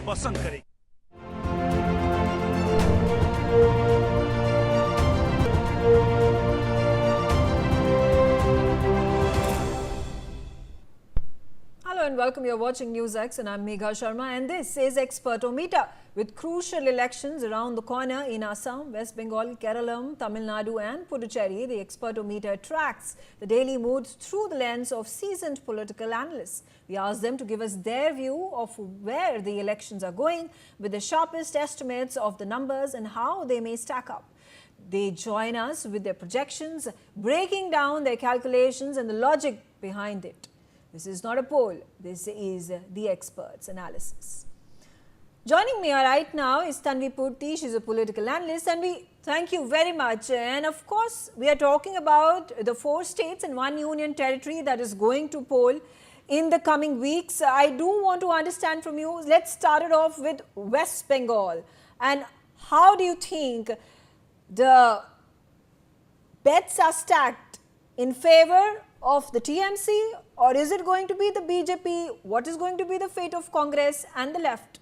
पसंद करेगी। Hello and welcome. You're watching NewsX and I'm Megha Sharma, and this is Expertometer. With crucial elections around the corner in Assam, West Bengal, Kerala, Tamil Nadu and Puducherry, the Expertometer tracks the daily moods through the lens of seasoned political analysts. We ask them to give us their view of where the elections are going, with the sharpest estimates of the numbers and how they may stack up. They join us with their projections, breaking down their calculations and the logic behind it. This is not a poll, this is the experts' analysis. Joining me right now is Tanvi Purti. She's a political analyst. Tanvi, thank you very much. And of course, we are talking about the 4 states and 1 union territory that is going to poll in the coming weeks. I do want to understand from you, let's start it off with West Bengal. And how do you think the bets are stacked in favor of the TMC, or is it going to be the BJP? What is going to be the fate of Congress and the left?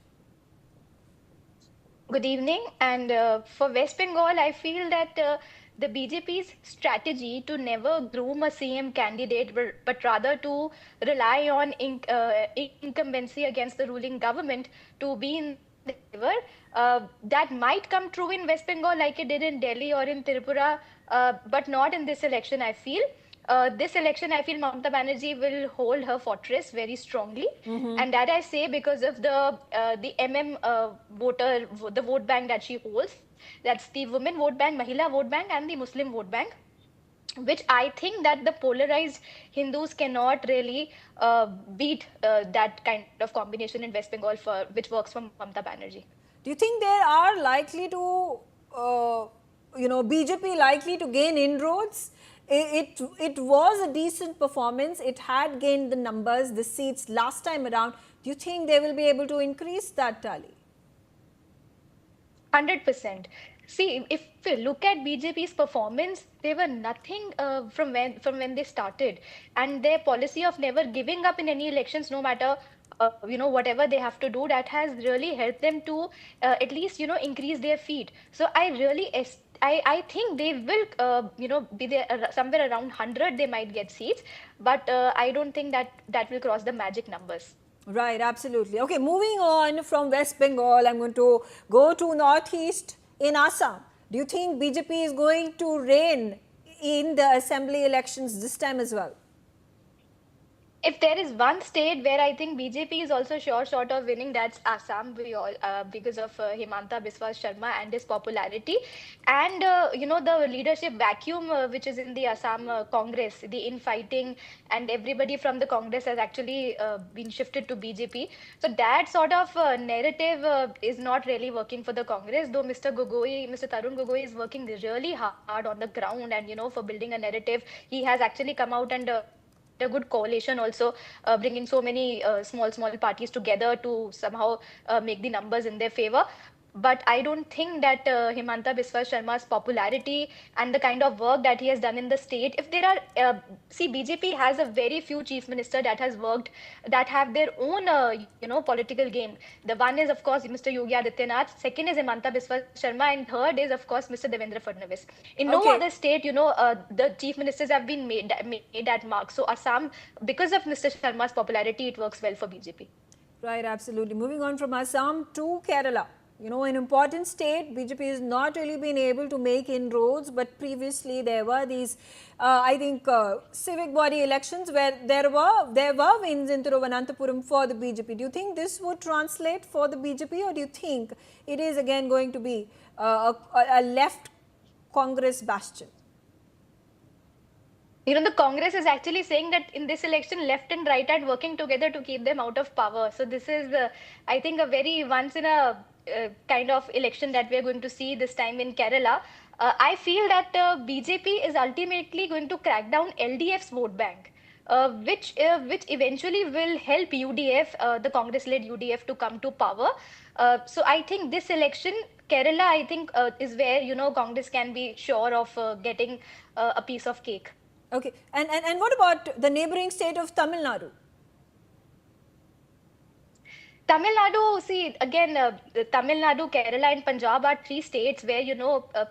Good evening. And for West Bengal, I feel that the BJP's strategy to never groom a CM candidate, but rather to rely on incumbency against the ruling government to be in favor, that might come true in West Bengal like it did in Delhi or in Tripura, but not in this election, I feel. This election, I feel Mamata Banerjee will hold her fortress very strongly, and that I say because of the voter, the vote bank that she holds. That's the women vote bank, Mahila vote bank, and the Muslim vote bank, which I think that the polarized Hindus cannot really beat that kind of combination in West Bengal which works for Mamata Banerjee. Do you think they are likely to, BJP likely to gain inroads? It was a decent performance. It had gained the numbers, the seats last time around. Do you think they will be able to increase that tally? 100%. See, if you look at BJP's performance, they were nothing from when they started, and their policy of never giving up in any elections, no matter whatever they have to do, that has really helped them to at least increase their feet. So I think they will be there somewhere around 100. They might get seats, but I don't think that will cross the magic numbers. Right, absolutely. Okay, moving on from West Bengal, I'm going to go to Northeast in Assam. Do you think BJP is going to reign in the assembly elections this time as well? If there is one state where I think BJP is also short of winning, that's Assam. Because of Himanta Biswa Sharma and his popularity, and the leadership vacuum which is in the Assam Congress, the infighting, and everybody from the Congress has actually been shifted to BJP. So that sort of narrative is not really working for the Congress. Though Mr. Tarun Gogoi is working really hard on the ground, and for building a narrative, he has actually come out and a good coalition also, bringing so many small parties together to somehow make the numbers in their favor. But I don't think that Himanta Biswa Sharma's popularity and the kind of work that he has done in the state, if there are, BJP has a very few chief minister that has worked, that have their own, political game. The one is, of course, Mr. Yogi Adityanath. Second is Himanta Biswa Sharma. And third is, of course, Mr. Devendra Fadnavis. In no other state, the chief ministers have been made that mark. So Assam, because of Mr. Sharma's popularity, it works well for BJP. Right, absolutely. Moving on from Assam to Kerala. An important state, BJP has not really been able to make inroads, but previously there were these, civic body elections where there were wins in Thiruvananthapuram for the BJP. Do you think this would translate for the BJP, or do you think it is again going to be a left Congress bastion? The Congress is actually saying that in this election, left and right are working together to keep them out of power. So this is, I think, a very once in a kind of election that we are going to see this time in Kerala. I feel that BJP is ultimately going to crack down LDF's vote bank, which eventually will help UDF, the Congress-led UDF, to come to power. So I think this election, Kerala, I think, is where Congress can be sure of getting a piece of cake. Okay, and what about the neighboring state of Tamil Nadu? Tamil Nadu, see, again, Tamil Nadu, Kerala, and Punjab are three states where,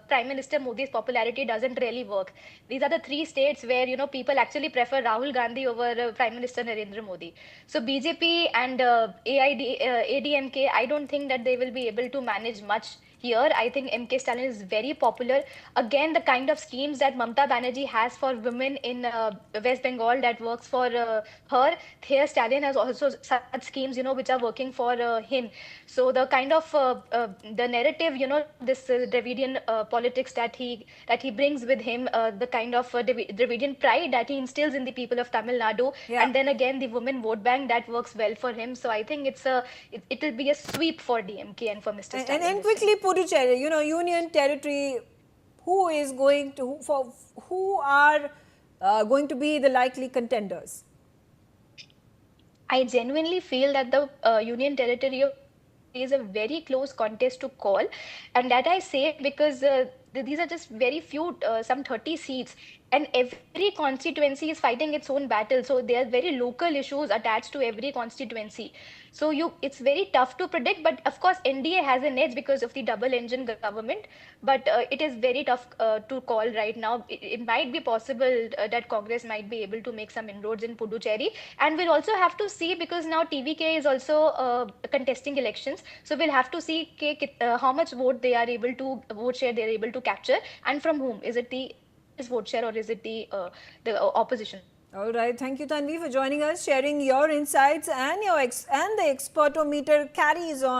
Prime Minister Modi's popularity doesn't really work. These are the three states where, people actually prefer Rahul Gandhi over Prime Minister Narendra Modi. So BJP and ADMK, I don't think that they will be able to manage much here. I think MK Stalin is very popular. Again, the kind of schemes that Mamata Banerjee has for women in West Bengal that works for her, here Stalin has also such schemes, which are working for him. So the kind of the narrative, this Dravidian politics that he brings with him, the kind of Dravidian pride that he instills in the people of Tamil Nadu, Yeah. and then again the women vote bank that works well for him. So I think it will be a sweep for DMK and for Mr. Stalin. And this time. quickly, Puducherry, Union Territory, who is going to, who are going to be the likely contenders? I genuinely feel that the Union Territory is a very close contest to call, and that I say because these are just very few, some 30 seats, and every constituency is fighting its own battle. So there are very local issues attached to every constituency. So it's very tough to predict, but of course NDA has an edge because of the double engine government. But it is very tough to call right now. It might be possible that Congress might be able to make some inroads in Puducherry, and we'll also have to see because now TVK is also contesting elections. So we'll have to see how much vote share they are able to capture, and from whom. Is it the vote share or is it the opposition? All right. Thank you, Tanvi, for joining us, sharing your insights and the Expertometer carries on.